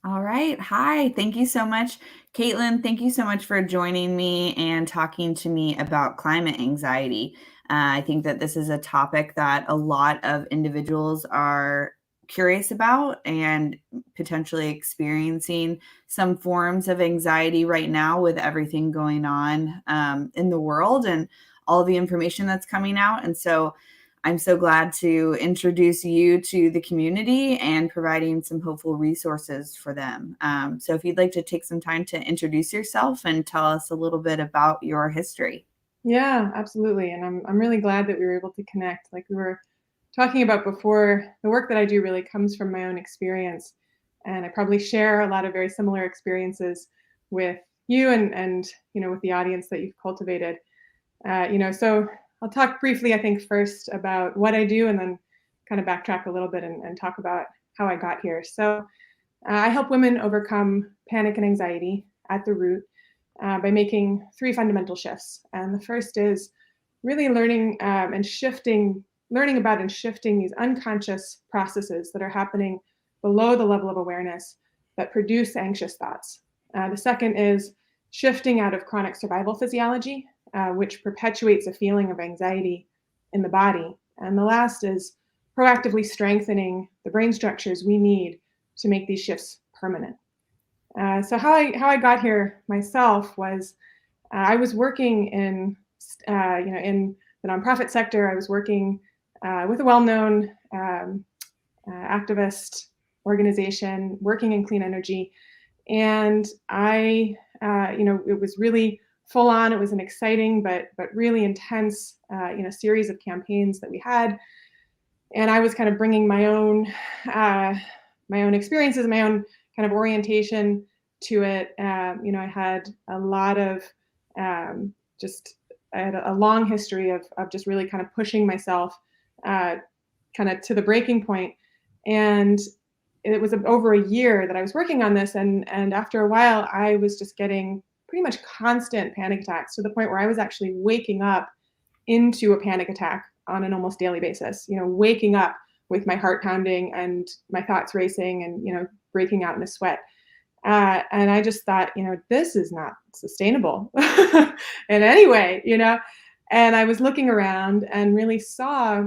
All right. Hi. Thank you so much, Caitlin. Thank you so much for joining me and talking to me about climate anxiety. I think that this is a topic that a lot of individuals are curious about and potentially experiencing some forms of anxiety right now with everything going on in the world and all the information that's coming out. And so I'm so glad to introduce you to the community and providing some hopeful resources for them. So, if you'd like to take some time to introduce yourself and tell us a little bit about your history. Yeah, absolutely. And I'm really glad that we were able to connect. Like we were talking about before, the work that I do really comes from my own experience. And I probably share a lot of very similar experiences with you and with the audience that you've cultivated. So I'll talk briefly, I think, first about what I do and then kind of backtrack a little bit and talk about how I got here. So I help women overcome panic and anxiety at the root by making three fundamental shifts. And the first is really learning about and shifting these unconscious processes that are happening below the level of awareness that produce anxious thoughts. The second is shifting out of chronic survival physiology, which perpetuates a feeling of anxiety in the body. And the last is proactively strengthening the brain structures we need to make these shifts permanent. So how I got here myself was I was working in the nonprofit sector. I was working with a well-known activist organization, working in clean energy, and it was really full on. It was an exciting but really intense series of campaigns that we had, and I was kind of bringing my own experiences, my own kind of orientation to it. I had a lot of just I had a long history of just really kind of pushing myself kind of to the breaking point. And it was over a year that I was working on this. And after a while, I was just getting pretty much constant panic attacks to the point where I was actually waking up into a panic attack on an almost daily basis, waking up with my heart pounding and my thoughts racing and, breaking out in a sweat. And I just thought, this is not sustainable in any way, and I was looking around and really saw,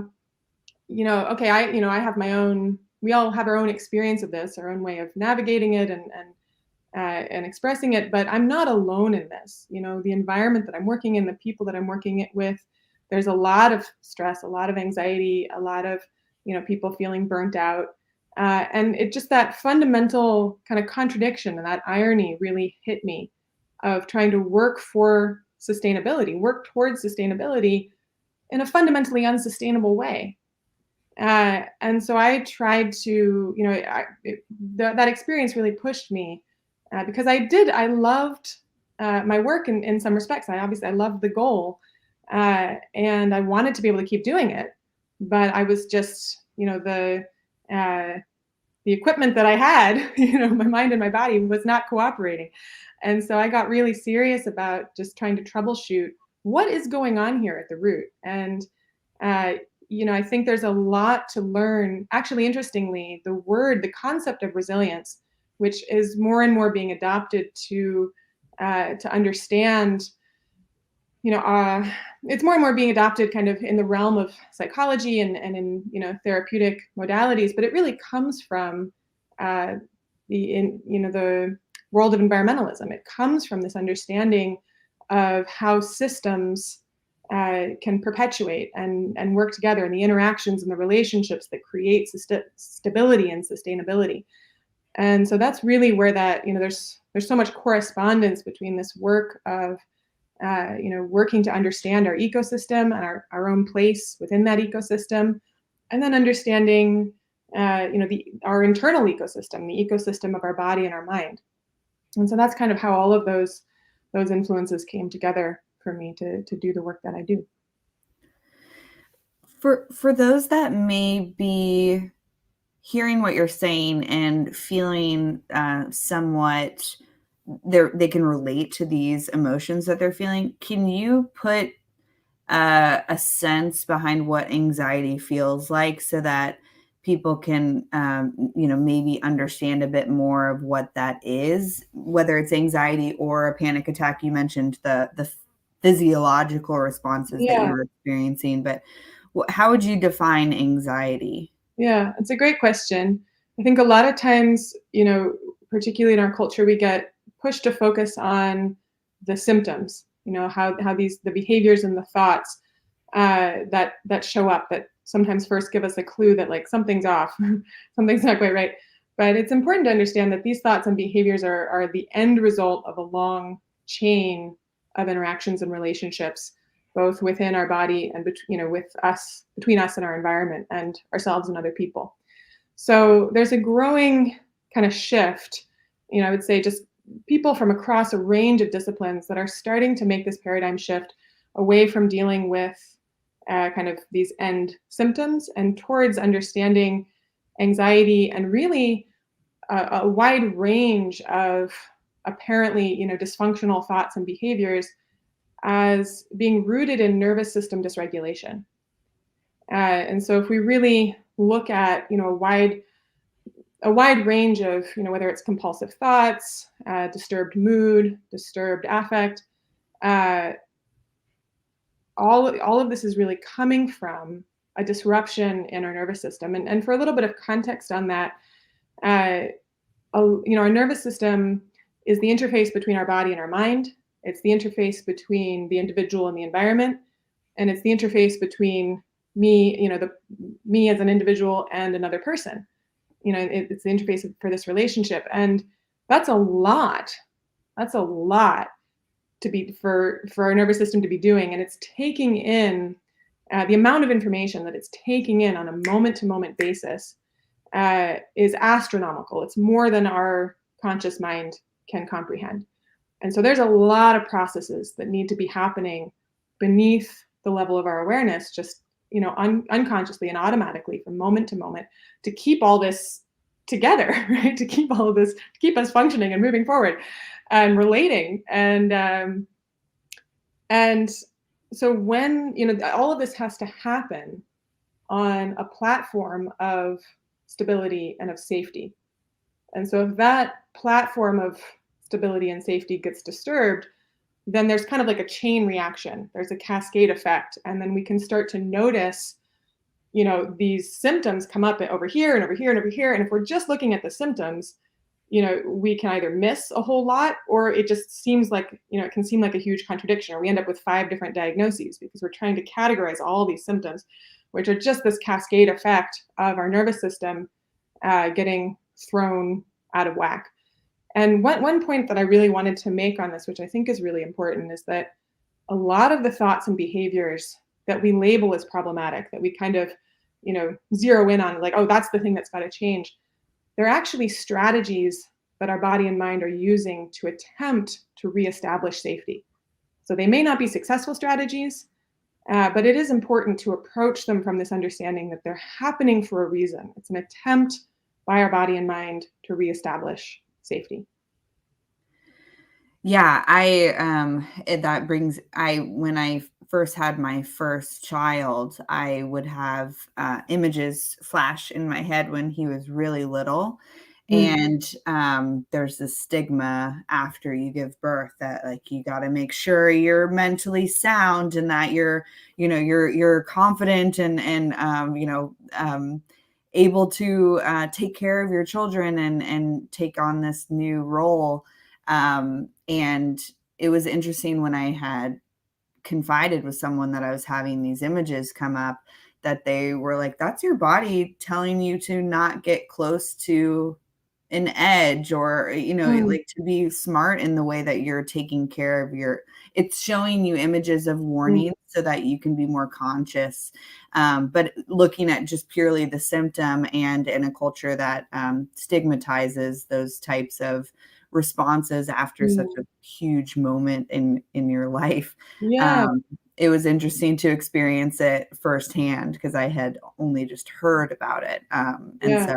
okay, I have my own, we all have our own experience of this, our own way of navigating it and expressing it, but I'm not alone in this. The environment that I'm working in, the people that I'm working with, there's a lot of stress, a lot of anxiety, a lot of, people feeling burnt out. And it just, that fundamental kind of contradiction and that irony really hit me, of trying to work towards sustainability in a fundamentally unsustainable way. And so I tried to, that experience really pushed me because I loved my work in some respects. I loved the goal, and I wanted to be able to keep doing it, but I was just, the equipment that I had, my mind and my body was not cooperating. And so I got really serious about just trying to troubleshoot what is going on here at the root. And, I think there's a lot to learn. Actually, interestingly, the concept of resilience, which is more and more being adopted to understand, it's more and more being adopted kind of in the realm of psychology and in, therapeutic modalities, but it really comes from the world of environmentalism. It comes from this understanding of how systems can perpetuate and work together, and the interactions and the relationships that create stability and sustainability. And so that's really where there's so much correspondence between this work of working to understand our ecosystem and our own place within that ecosystem, and then understanding, our internal ecosystem, the ecosystem of our body and our mind. And so that's kind of how all of those influences came together for me to do the work that I do. For those that may be hearing what you're saying and feeling somewhat they can relate to these emotions that they're feeling, can you put a sense behind what anxiety feels like so that people can, maybe understand a bit more of what that is, whether it's anxiety or a panic attack. You mentioned the physiological responses that you Yeah. were experiencing, but how would you define anxiety? Yeah, it's a great question. I think a lot of times, particularly in our culture, we get pushed to focus on the symptoms, how the behaviors and the thoughts that show up that sometimes first give us a clue that like something's off, something's not quite right. But it's important to understand that these thoughts and behaviors are the end result of a long chain of interactions and relationships, both within our body and with us, between us and our environment and ourselves and other people. So there's a growing kind of shift, I would say just people from across a range of disciplines that are starting to make this paradigm shift away from dealing with kind of these end symptoms and towards understanding anxiety and really a wide range of apparently dysfunctional thoughts and behaviors as being rooted in nervous system dysregulation. And so if we really look at a wide range of whether it's compulsive thoughts, disturbed mood, disturbed affect, uh, all of this is really coming from a disruption in our nervous system. And for a little bit of context on that, uh, our nervous system is the interface between our body and our mind. It's the interface between the individual and the environment, and it's the interface between me as an individual and another person. It's the interface for this relationship, and that's a lot. That's a lot to be for our nervous system to be doing, and it's taking in the amount of information that it's taking in on a moment to moment basis is astronomical. It's more than our conscious mind can comprehend. And so there's a lot of processes that need to be happening beneath the level of our awareness, just unconsciously and automatically from moment to moment to keep all this together, right? To keep all of this, to keep us functioning and moving forward and relating. And so when all of this has to happen on a platform of stability and of safety. And so if that platform of stability and safety gets disturbed, then there's kind of like a chain reaction. There's a cascade effect. And then we can start to notice, these symptoms come up over here and over here and over here. And if we're just looking at the symptoms, we can either miss a whole lot, or it just seems like, it can seem like a huge contradiction, or we end up with 5 different diagnoses because we're trying to categorize all these symptoms, which are just this cascade effect of our nervous system getting thrown out of whack. And one point that I really wanted to make on this, which I think is really important, is that a lot of the thoughts and behaviors that we label as problematic, that we kind of, zero in on, like, oh, that's the thing that's got to change. They're actually strategies that our body and mind are using to attempt to reestablish safety. So they may not be successful strategies, but it is important to approach them from this understanding that they're happening for a reason. It's an attempt by our body and mind to reestablish safety. Yeah, that brings I when I first had my first child, I would have images flash in my head when he was really little. Mm. And there's this stigma after you give birth that like you got to make sure you're mentally sound and that you're confident and able to take care of your children and take on this new role. And it was interesting when I had confided with someone that I was having these images come up, that they were like, that's your body telling you to not get close to an edge, or Mm. like to be smart in the way that you're taking care of it's showing you images of Mm. warnings so that you can be more conscious. But looking at just purely the symptom, and in a culture that stigmatizes those types of responses after such Mm. a huge moment in your life, Yeah, um, it was interesting to experience it firsthand because I had only just heard about it. And yeah, so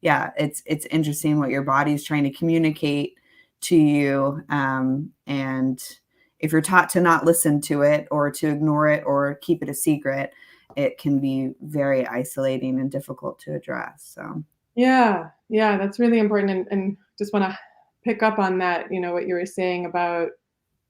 yeah, it's interesting what your body's trying to communicate to you. And if you're taught to not listen to it or to ignore it or keep it a secret, it can be very isolating and difficult to address. So, Yeah, yeah, that's really important, and just want to pick up on that. You know what you were saying about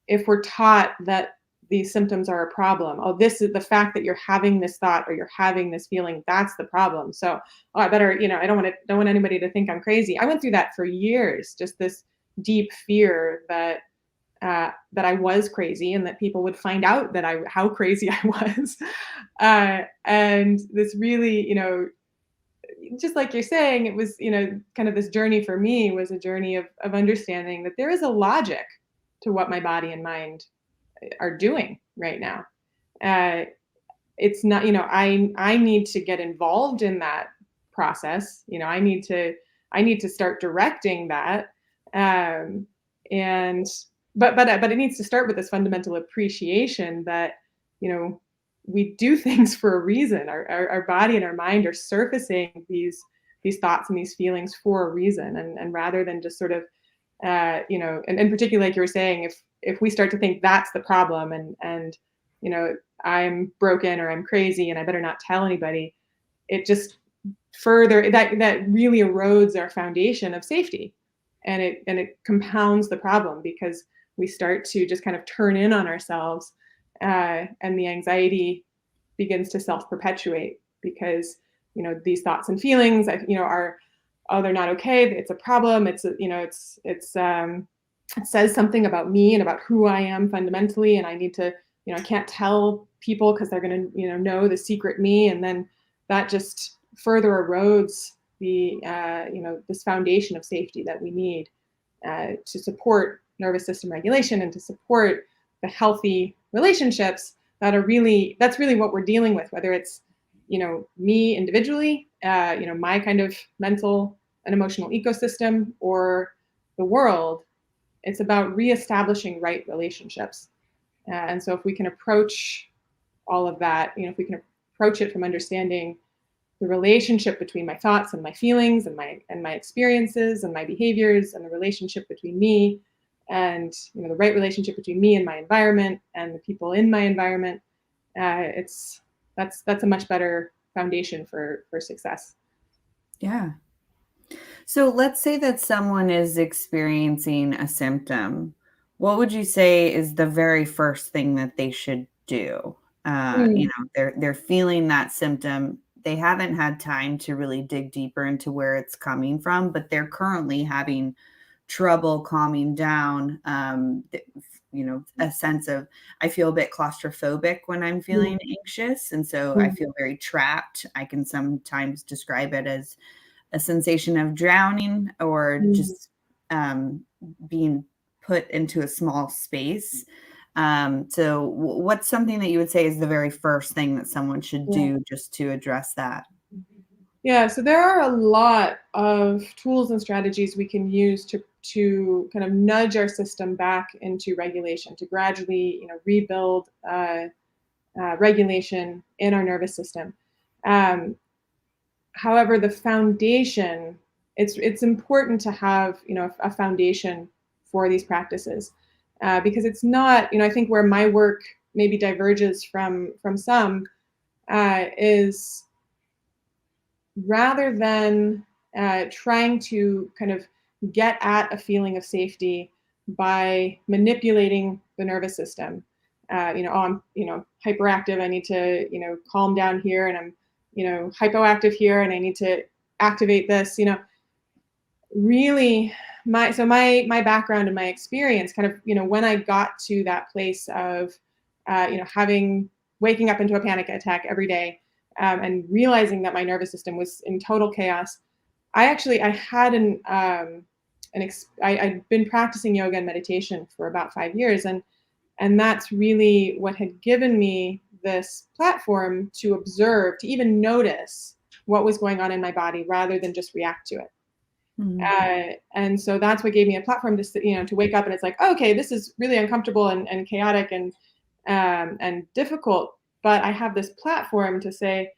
if we're taught that these symptoms are a problem. Oh, this is the fact that you're having this thought or you're having this feeling. That's the problem. So, oh, I better, I don't want anybody to think I'm crazy. I went through that for years. Just this deep fear that that I was crazy and that people would find out that how crazy I was. And this really, just like you're saying, it was, kind of this journey for me was a journey of understanding that there is a logic to what my body and mind are doing right now. Uh, it's not, I need to get involved in that process. I need to start directing that. Um, and but it needs to start with this fundamental appreciation that, you know, we do things for a reason. Our body and our mind are surfacing these thoughts and these feelings for a reason. And rather than just sort of and particularly like you were saying, if we start to think that's the problem and I'm broken or I'm crazy and I better not tell anybody, it just further that really erodes our foundation of safety, and it compounds the problem because we start to just kind of turn in on ourselves, and the anxiety begins to self-perpetuate because these thoughts and feelings are, oh, they're not okay, it's a problem, it says something about me and about who I am fundamentally, and I need to, I can't tell people because they're going to, know the secret me, and then that just further erodes the, this foundation of safety that we need to support nervous system regulation and to support the healthy relationships that's really what we're dealing with, whether it's, me individually, my kind of mental and emotional ecosystem, or the world. It's about reestablishing right relationships. And so if we can approach all of that, if we can approach it from understanding the relationship between my thoughts and my feelings and my experiences and my behaviors, and the relationship between me and the right relationship between me and my environment and the people in my environment, it's that's a much better foundation for success. yeah. So let's say that someone is experiencing a symptom. What would you say is the very first thing that they should do? Mm, They're feeling that symptom. They haven't had time to really dig deeper into where it's coming from, but they're currently having trouble calming down. A sense of, I feel a bit claustrophobic when I'm feeling mm, anxious, and so I mm, feel very trapped. I can sometimes describe it as a sensation of drowning or mm, just being put into a small space. So, what's something that you would say is the very first thing that someone should yeah. do just to address that? Yeah, so there are a lot of tools and strategies we can use to kind of nudge our system back into regulation, to gradually, rebuild regulation in our nervous system. Um, However, the foundation, it's important to have, a foundation for these practices, because it's not, I think where my work maybe diverges from some, is rather than trying to kind of get at a feeling of safety by manipulating the nervous system. Oh, I'm, hyperactive. I need to, calm down here, and I'm, hypoactive here, and I need to activate this. Really, my background and my experience, kind of, when I got to that place of, having waking up into a panic attack every day, and realizing that my nervous system was in total chaos. I had I'd been practicing yoga and meditation for about 5 years, and that's really what had given me this platform to observe, to even notice what was going on in my body rather than just react to it. Mhm. And so that's what gave me a platform to to wake up, and it's like, oh, okay, this is really uncomfortable and chaotic and difficult, but I have this platform to say,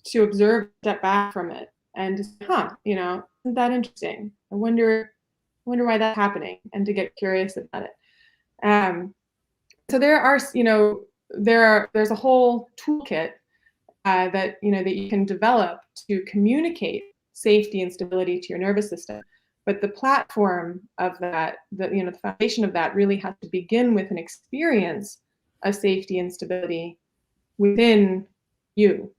to observe, step back from it, and to say, huh, isn't that interesting? I wonder why that's happening, and to get curious about it. Um, so there's a whole toolkit that that you can develop to communicate safety and stability to your nervous system. But the platform of that, the foundation of that really has to begin with an experience of safety and stability within you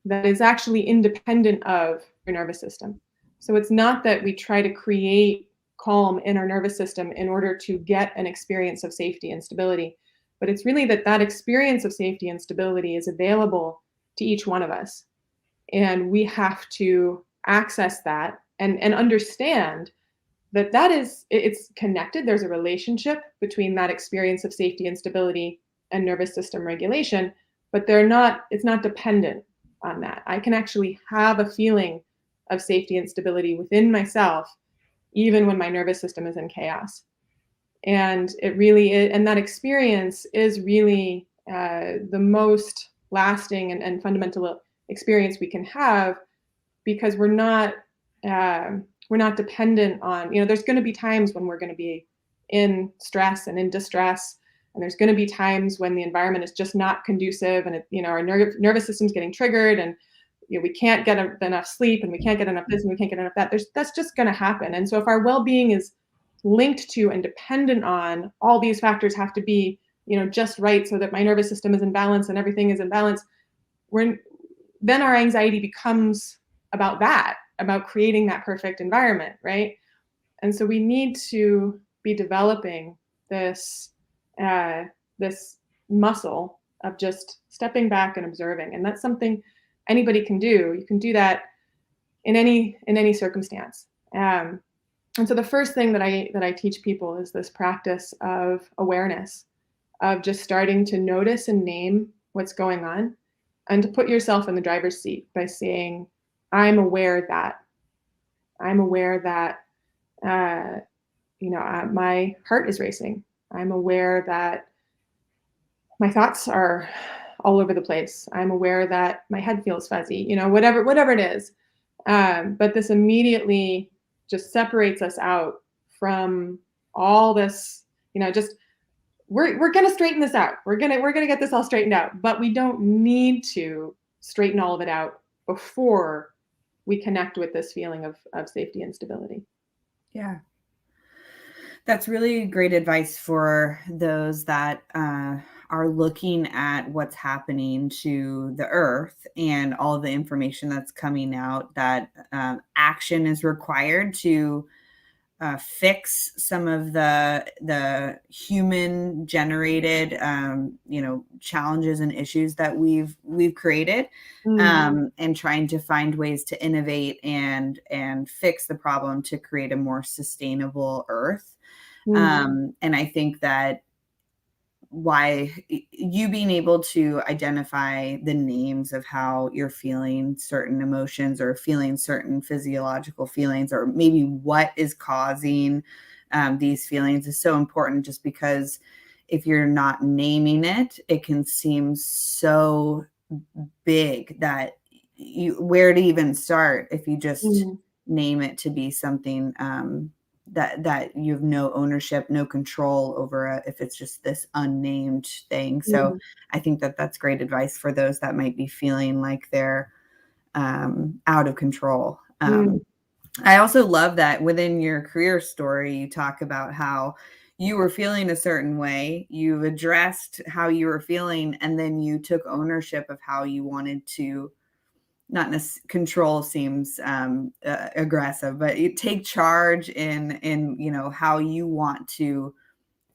that is actually independent of your nervous system. So it's not that we try to create calm in our nervous system in order to get an experience of safety and stability, but it's really that that experience of safety and stability is available to each one of us. And we have to access that and understand that it's connected. There's a relationship between that experience of safety and stability and nervous system regulation, but it's not dependent on that. I can actually have a feeling of safety and stability within myself even when my nervous system is in chaos. And it really is, and that experience is really the most lasting and fundamental experience we can have, because we're not dependent on, there's going to be times when we're going to be in stress and in distress, and there's going to be times when the environment is just not conducive, and our nervous system's getting triggered, and we can't get enough sleep, and we can't get enough this, and we can't get enough that. That's just going to happen. And so if our well-being is linked to and dependent on all these factors have to be just right so that my nervous system is in balance and everything is in balance, then our anxiety becomes about creating that perfect environment, right? And so we need to be developing this muscle of just stepping back and observing. And that's something anybody can do. You can do that in any circumstance. And so the first thing that I teach people is this practice of awareness, of just starting to notice and name what's going on, and to put yourself in the driver's seat by saying, I'm aware that my heart is racing. I'm aware that my thoughts are all over the place. I'm aware that my head feels fuzzy, whatever it is. But this immediately just separates us out from all this, just we're going to straighten this out. We're going to get this all straightened out, but we don't need to straighten all of it out before we connect with this feeling of safety and stability. Yeah. That's really great advice for those that are looking at what's happening to the earth and all the information that's coming out, that action is required to fix some of the human generated challenges and issues that we've created, and trying to find ways to innovate and fix the problem to create a more sustainable earth. And I think that why you being able to identify the names of how you're feeling certain emotions or feeling certain physiological feelings, or maybe what is causing these feelings, is so important, just because if you're not naming it, it can seem so big that where to even start if you just name it to be something that you have no ownership, no control over, if it's just this unnamed thing. So I think that that's great advice for those that might be feeling like they're out of control. I also love that within your career story, you talk about how you were feeling a certain way, you've addressed how you were feeling, and then you took ownership of how you wanted to, not control seems aggressive, but you take charge in how you want to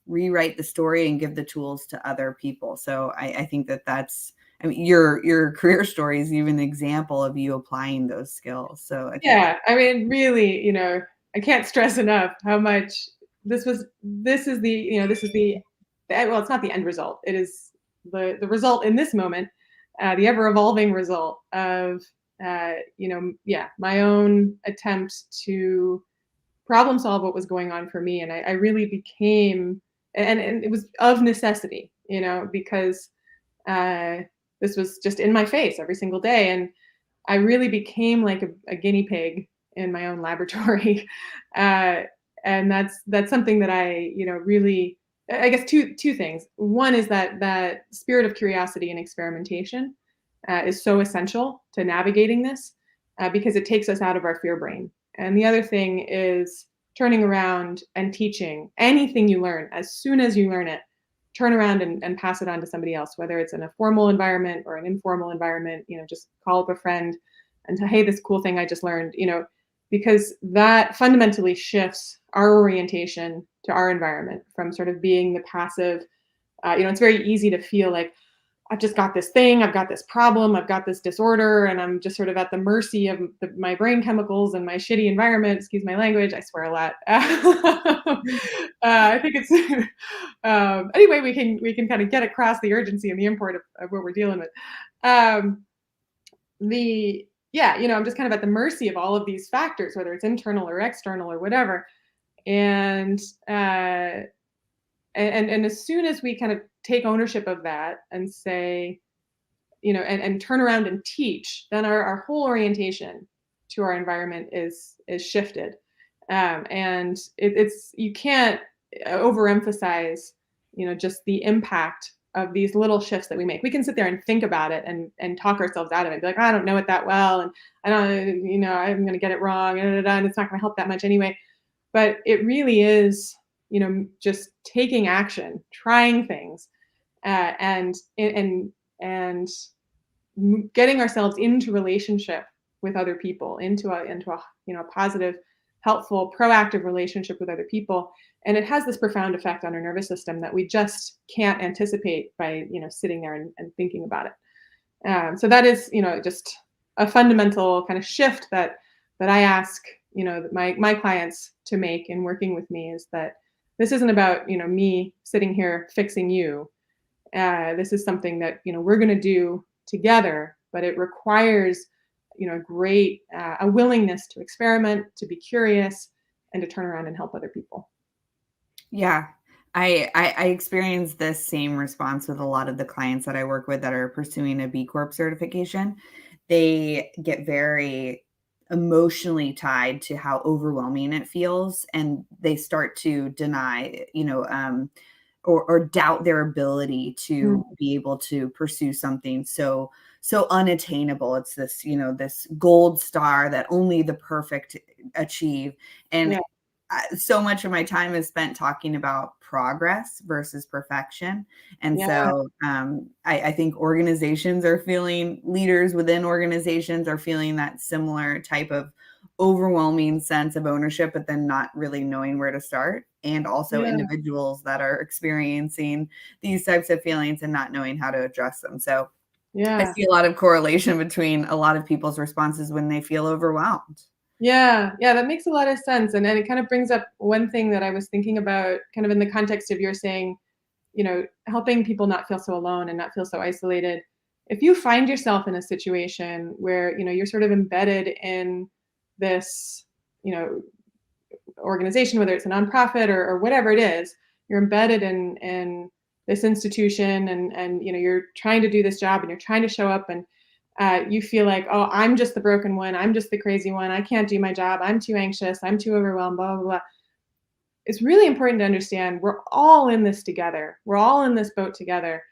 rewrite the story and give the tools to other people. So I think that's, your career story is even an example of you applying those skills. So I think really, I can't stress enough how much this is the well, it's not the end result. It is the result in this moment, the ever evolving result of my own attempt to problem solve what was going on for me. And I really became, and it was of necessity, because this was just in my face every single day. And I really became like a guinea pig in my own laboratory. And that's something that I, really, I guess two things. One is that spirit of curiosity and experimentation is so essential to navigating this, because it takes us out of our fear brain. And the other thing is turning around and teaching anything you learn. As soon as you learn it, turn around and pass it on to somebody else, whether it's in a formal environment or an informal environment. Just call up a friend and say, hey, this cool thing I just learned, because that fundamentally shifts our orientation to our environment from sort of being the passive. It's very easy to feel like, I've just got this thing, I've got this problem, I've got this disorder, and I'm just sort of at the mercy of my brain chemicals and my shitty environment. Excuse my language, I swear a lot. I think it's anyway. We can kind of get across the urgency and the import of what we're dealing with. Um, the Yeah, I'm just kind of at the mercy of all of these factors, whether it's internal or external or whatever, and and as soon as we kind of take ownership of that and say, and turn around and teach, then our whole orientation to our environment is shifted. And it's you can't overemphasize, just the impact of these little shifts that we make. We can sit there and think about it and talk ourselves out of it. Be like, I don't know it that well, and I don't, I'm going to get it wrong, and it's not going to help that much anyway. But it really is, just taking action, trying things, and getting ourselves into relationship with other people, into a positive, helpful, proactive relationship with other people. And it has this profound effect on our nervous system that we just can't anticipate by sitting there and thinking about it. So that is, just a fundamental kind of shift that I ask, my clients to make in working with me, is that this isn't about me sitting here fixing you. This is something that we're going to do together, but it requires great a willingness to experiment, to be curious, and to turn around and help other people. Yeah. I experience this same response with a lot of the clients that I work with that are pursuing a B Corp certification. They get very emotionally tied to how overwhelming it feels, and they start to deny, or doubt their ability Mm, to be able to pursue something so unattainable. It's this, this gold star that only the perfect achieve. And yeah, so much of my time is spent talking about progress versus perfection. And yeah, so I think leaders within organizations are feeling that similar type of overwhelming sense of ownership, but then not really knowing where to start. And also yeah, individuals that are experiencing these types of feelings and not knowing how to address them. So I yeah. see a lot of correlation between a lot of people's responses when they feel overwhelmed. Yeah, yeah, that makes a lot of sense. And then it kind of brings up one thing that I was thinking about, kind of in the context of your saying, helping people not feel so alone and not feel so isolated. If you find yourself in a situation where, you're sort of embedded in this, you know, organization, whether it's a nonprofit or whatever it is, you're embedded in this institution, and you're trying to do this job and you're trying to show up, and you feel like, oh, I'm just the broken one, I'm just the crazy one, I can't do my job, I'm too anxious, I'm too overwhelmed, blah blah blah. It's really important to understand we're all in this together. We're all in this boat together.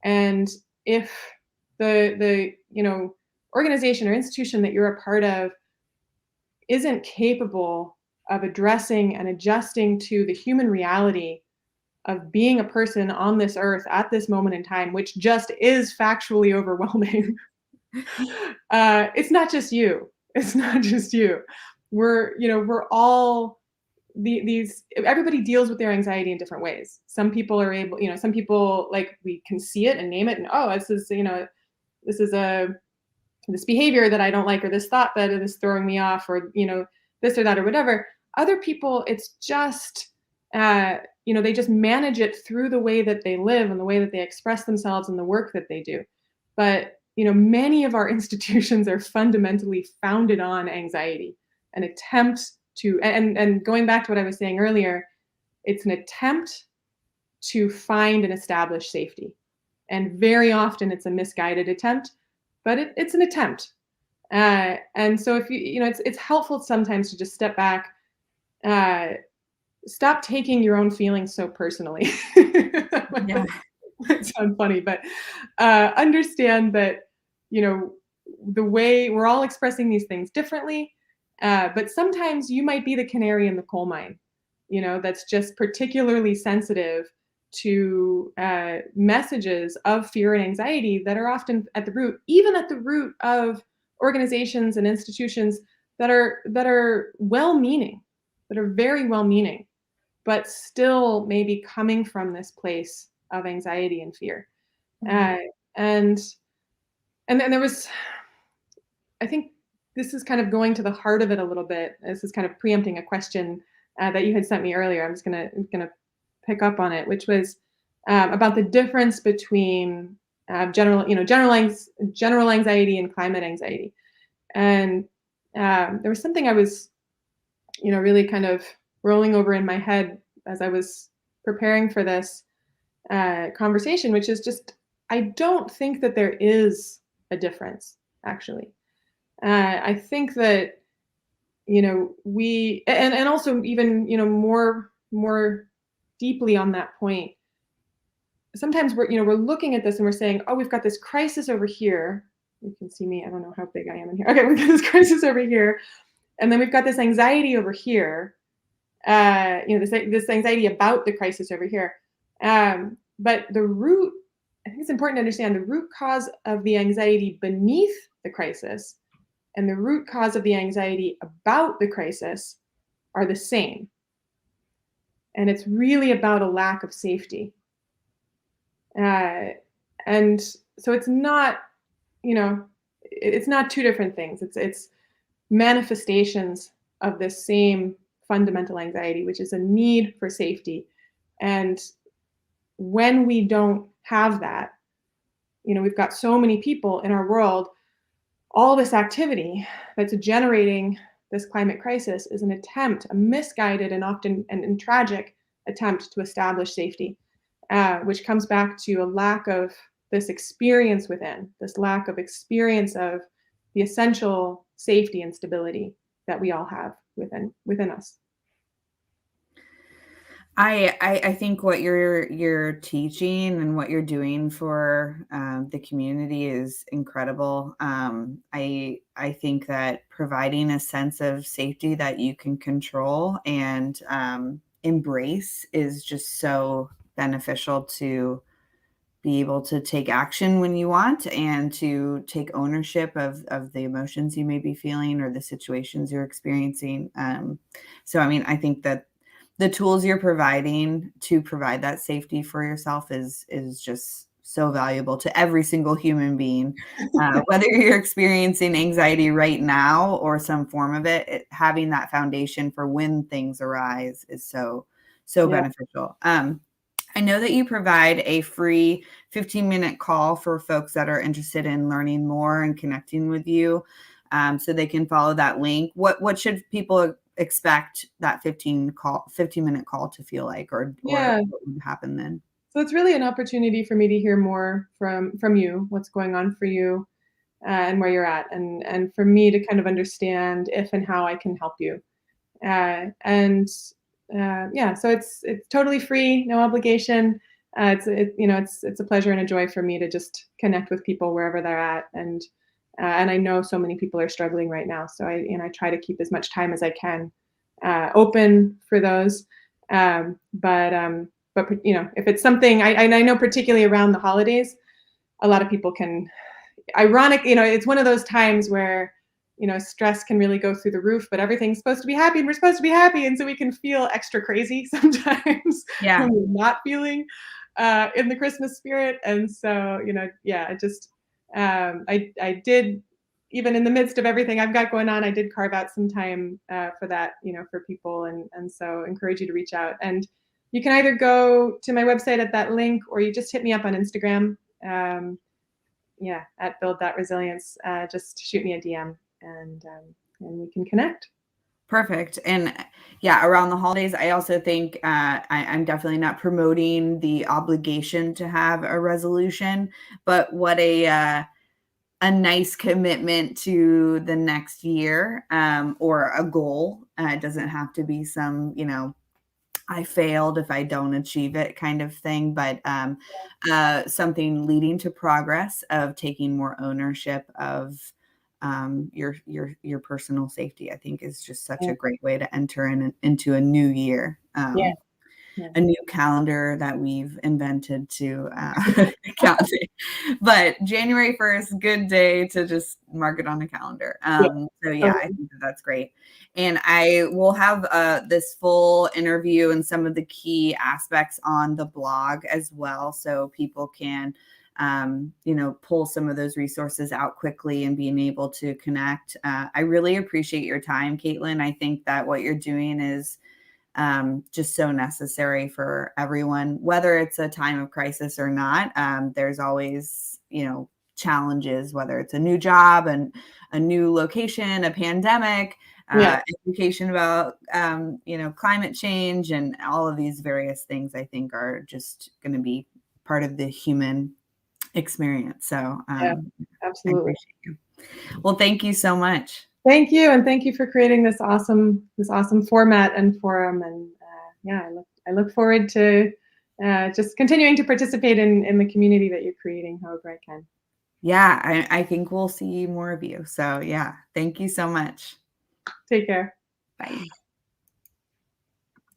And if the organization or institution that you're a part of isn't capable of addressing and adjusting to the human reality of being a person on this earth at this moment in time, which just is factually overwhelming, it's not just you. It's not just you. We're all these everybody deals with their anxiety in different ways. Some people are able, some people, like, we can see it and name it, and oh, this is a this behavior that I don't like, or this thought that is throwing me off, or this or that or whatever. Other people, it's just they just manage it through the way that they live and the way that they express themselves and the work that they do. But many of our institutions are fundamentally founded on anxiety, an attempt to, and going back to what I was saying earlier, it's an attempt to find and establish safety. And very often it's a misguided attempt, but it's an attempt. And so if it's helpful sometimes to just step back, uh, stop taking your own feelings so personally. Yeah. That might sound funny, but understand that the way we're all expressing these things differently, but sometimes you might be the canary in the coal mine, that's just particularly sensitive to messages of fear and anxiety that are often at the root, even at the root of organizations and institutions that are well-meaning, that are very well-meaning, but still maybe coming from this place of anxiety and fear. Mhm. Uh, and and then there was, I think this is kind of going to the heart of it a little bit. This is kind of preempting a question that you had sent me earlier. I'm just gonna pick up on it, which was about the difference between general anxiety and climate anxiety. And there was something I was, really kind of rolling over in my head as I was preparing for this conversation, which is just I don't think that there is a difference actually. I think that we and also even more deeply on that point. Sometimes we're looking at this and we're saying, oh, we've got this crisis over here. You can see me. I don't know how big I am in here. Okay, we've got this crisis over here, and then we've got this anxiety over here. This anxiety about the crisis over here. But the root, I think it's important to understand the root cause of the anxiety beneath the crisis and the root cause of the anxiety about the crisis are the same. And it's really about a lack of safety. Uh, and so it's not two different things. It's manifestations of this same fundamental anxiety, which is a need for safety. And when we don't have that, we've got so many people in our world, all this activity that's generating this climate crisis is an attempt, a misguided and often and tragic attempt to establish safety, which comes back to a lack of this experience within, this lack of experience of the essential safety and stability that we all have within us. I think what you're teaching and what you're doing for the community is incredible. I think that providing a sense of safety that you can control and embrace is just so beneficial to be able to take action when you want and to take ownership of the emotions you may be feeling or the situations you're experiencing. So, I mean, I think that the tools you're providing to provide that safety for yourself is just so valuable to every single human being, whether you're experiencing anxiety right now or some form of having that foundation for when things arise is so Yeah. beneficial. I know that you provide a free 15-minute call for folks that are interested in learning more and connecting with you, so they can follow that link. What should people expect that 15-minute call to feel like, or Yeah. what would happen then? So it's really an opportunity for me to hear more from you, what's going on for you, and where you're at, and for me to kind of understand if and how I can help you. And Yeah, so it's totally free, no obligation. It's a pleasure and a joy for me to just connect with people wherever they're at, and I know so many people are struggling right now, so I try to keep as much time as I can open for those. But if it's something I know, particularly around the holidays, a lot of people can ironic, it's one of those times where, stress can really go through the roof, but everything's supposed to be happy and we're supposed to be happy. And so we can feel extra crazy sometimes Yeah. when we're not feeling in the Christmas spirit. And so, yeah, I did, even in the midst of everything I've got going on, I did carve out some time for that, for people. And so encourage you to reach out. And you can either go to my website at that link, or you just hit me up on Instagram. Yeah, at build.resilience. Just shoot me a DM, and we can connect. Perfect. And yeah, around the holidays, I also think I'm definitely not promoting the obligation to have a resolution, but what a nice commitment to the next year, or a goal. It doesn't have to be some, I failed if I don't achieve it kind of thing, but something leading to progress of taking more ownership of your personal safety, I think is just such Yeah, a great way to enter into a new year. yeah, yeah, A new calendar that we've invented to count it. But January 1st, good day to just mark it on the calendar. yeah, So yeah, I totally. think that that's great. And I will have this full interview and some of the key aspects on the blog as well, so people can pull some of those resources out quickly and being able to connect. I really appreciate your time, Caitlin. I think that what you're doing is just so necessary for everyone, whether it's a time of crisis or not. There's always, challenges, whether it's a new job and a new location, a pandemic, Yeah, education about, climate change and all of these various things, I think are just going to be part of the human experience. So yeah, I absolutely. appreciate you. Well, thank you so much. Thank you, and thank you for creating this awesome format and forum. And yeah, I look forward to just continuing to participate in the community that you're creating, however I can. Yeah, I think we'll see more of you. So yeah, thank you so much. Take care. Bye.